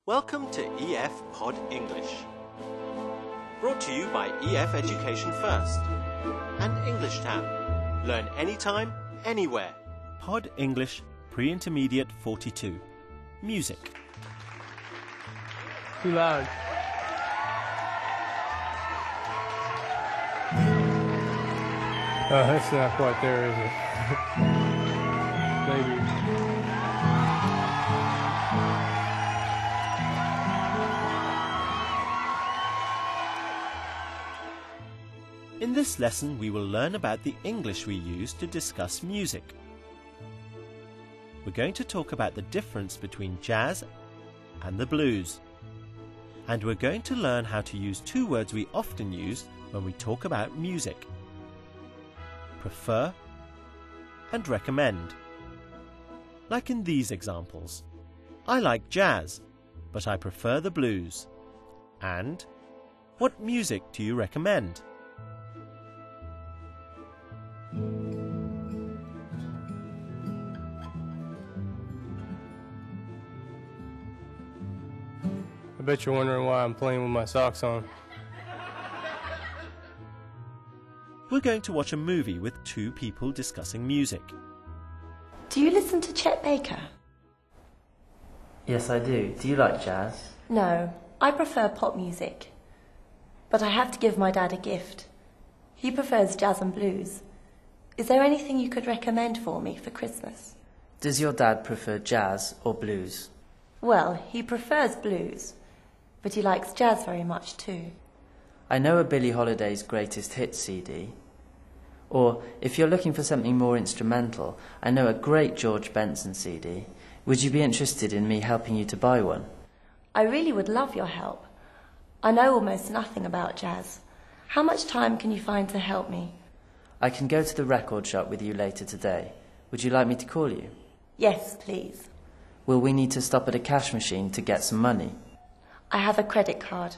Welcome to EF Pod English. Brought to you by EF Education First and English Town. Learn anytime, anywhere. Pod English Pre-Intermediate 42. Music. Too loud. Oh, that's not quite there, is it? Maybe. In this lesson, we will learn about the English we use to discuss music. We're going to talk about the difference between jazz and the blues. And we're going to learn how to use two words we often use when we talk about music: prefer and recommend. Like in these examples. I like jazz, but I prefer the blues. And what music do you recommend? I bet you're wondering why I'm playing with my socks on. We're going to watch a movie with two people discussing music. Do you listen to Chet Baker? Yes, I do. Do you like jazz? No, I prefer pop music. But I have to give my dad a gift. He prefers jazz and blues. Is there anything you could recommend for me for Christmas? Does your dad prefer jazz or blues? Well, he prefers blues, but he likes jazz very much too. I know a Billie Holiday's Greatest Hits CD. Or, if you're looking for something more instrumental, I know a great George Benson CD. Would you be interested in me helping you to buy one? I really would love your help. I know almost nothing about jazz. How much time can you find to help me? I can go to the record shop with you later today. Would you like me to call you? Yes, please. Will we need to stop at a cash machine to get some money? I have a credit card.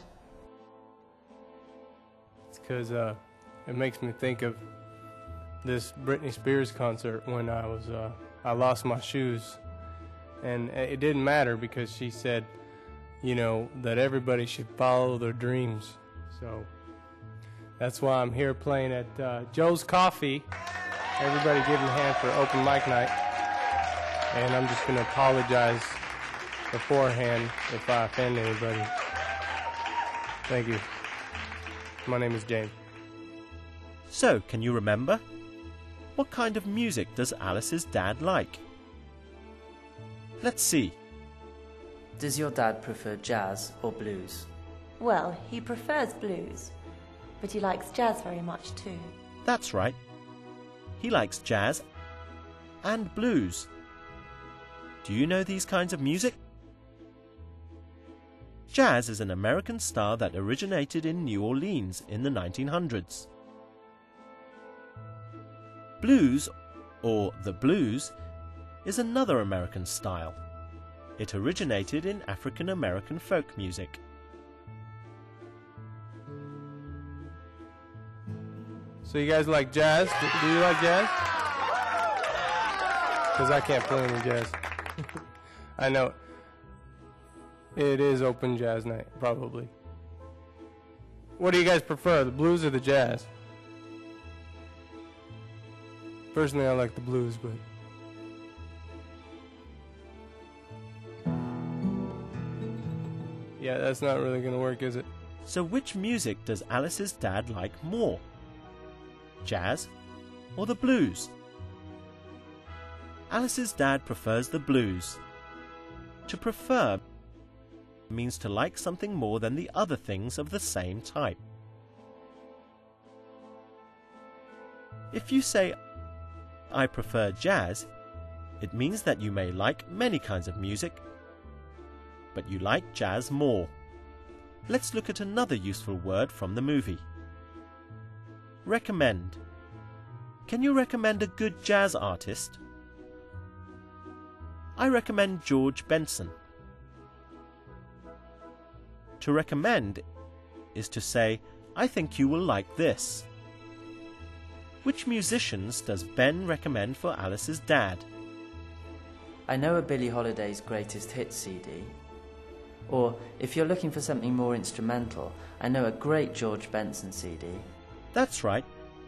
It's because it makes me think of this Britney Spears concert when I lost my shoes. And it didn't matter because she said, you know, that everybody should follow their dreams. So that's why I'm here playing at Joe's Coffee. Everybody give him a hand for open mic night. And I'm just going to apologize beforehand if I offend anybody. Thank you. My name is James. So, can you remember? What kind of music does Alice's dad like? Let's see. Does your dad prefer jazz or blues? Well, he prefers blues, but he likes jazz very much too. That's right. He likes jazz and blues. Do you know these kinds of music? Jazz is an American style that originated in New Orleans in the 1900s. Blues, or the blues, is another American style. It originated in African American folk music. So you guys like jazz? Do you like jazz? Because I can't play any jazz. I know. It is open jazz night, probably. What do you guys prefer, the blues or the jazz? Personally, I like the blues, but... yeah, that's not really going to work, is it? So which music does Alice's dad like more? Jazz or the blues? Alice's dad prefers the blues. To prefer means to like something more than the other things of the same type. If you say, I prefer jazz, it means that you may like many kinds of music, but you like jazz more. Let's look at another useful word from the movie. Recommend. Can you recommend a good jazz artist? I recommend George Benson. To recommend is to say, I think you will like this. Which musicians does Ben recommend for Alice's dad? I know a Billie Holiday's Greatest Hits CD. Or, if you're looking for something more instrumental, I know a great George Benson CD. That's right.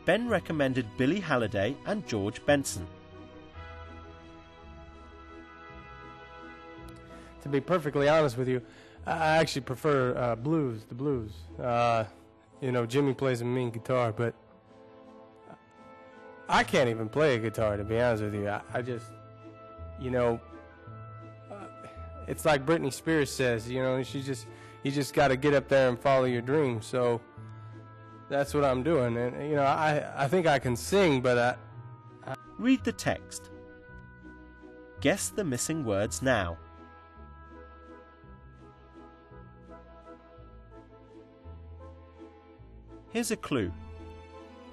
Ben recommended Billie Holiday and George Benson. To be perfectly honest with you, I actually prefer the blues. You know, Jimmy plays a mean guitar, but I can't even play a guitar, to be honest with you. I just, you know, it's like Britney Spears says, you know, you just got to get up there and follow your dreams. So that's what I'm doing. And, you know, I think I can sing, but Read the text. Guess the missing words now. Here's a clue.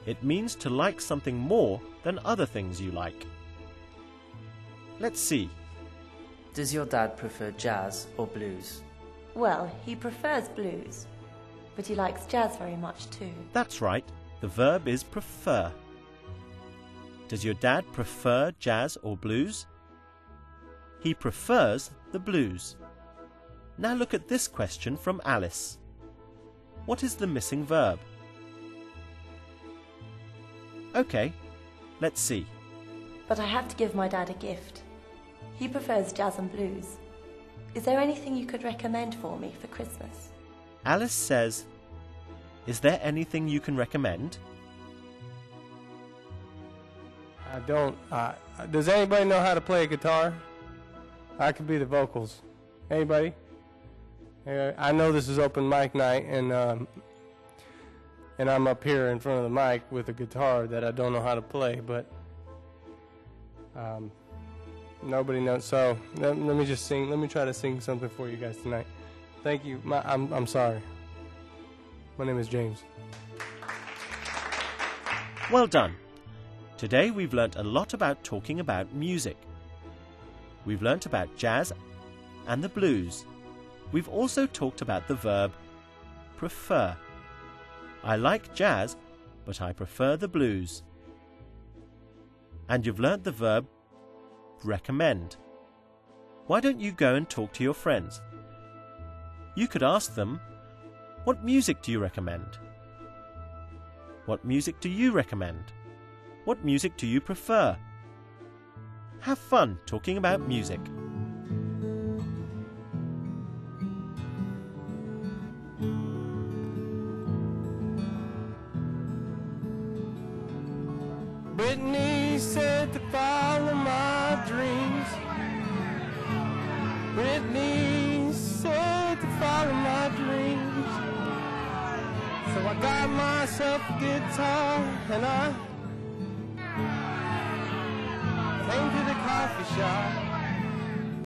It means to like something more than other things you like. Let's see. Does your dad prefer jazz or blues? Well, he prefers blues, but he likes jazz very much too. That's right. The verb is prefer. Does your dad prefer jazz or blues? He prefers the blues. Now look at this question from Alice. What is the missing verb? Okay, let's see. But I have to give my dad a gift. He prefers jazz and blues. Is there anything you could recommend for me for Christmas? Alice says, "Is there anything you can recommend?" I don't. Does anybody know how to play a guitar? I could be the vocals. Anybody? I know this is open mic night, and I'm up here in front of the mic with a guitar that I don't know how to play, but nobody knows. So let me just sing. Let me try to sing something for you guys tonight. Thank you. I'm sorry. My name is James. Well done. Today we've learnt a lot about talking about music. We've learnt about jazz and the blues. We've also talked about the verb prefer. I like jazz, but I prefer the blues. And you've learnt the verb recommend. Why don't you go and talk to your friends? You could ask them, what music do you recommend? What music do you recommend? What music do you prefer? Have fun talking about music. Brittany said to follow my dreams. Brittany said to follow my dreams. So I got myself a guitar and I came to the coffee shop.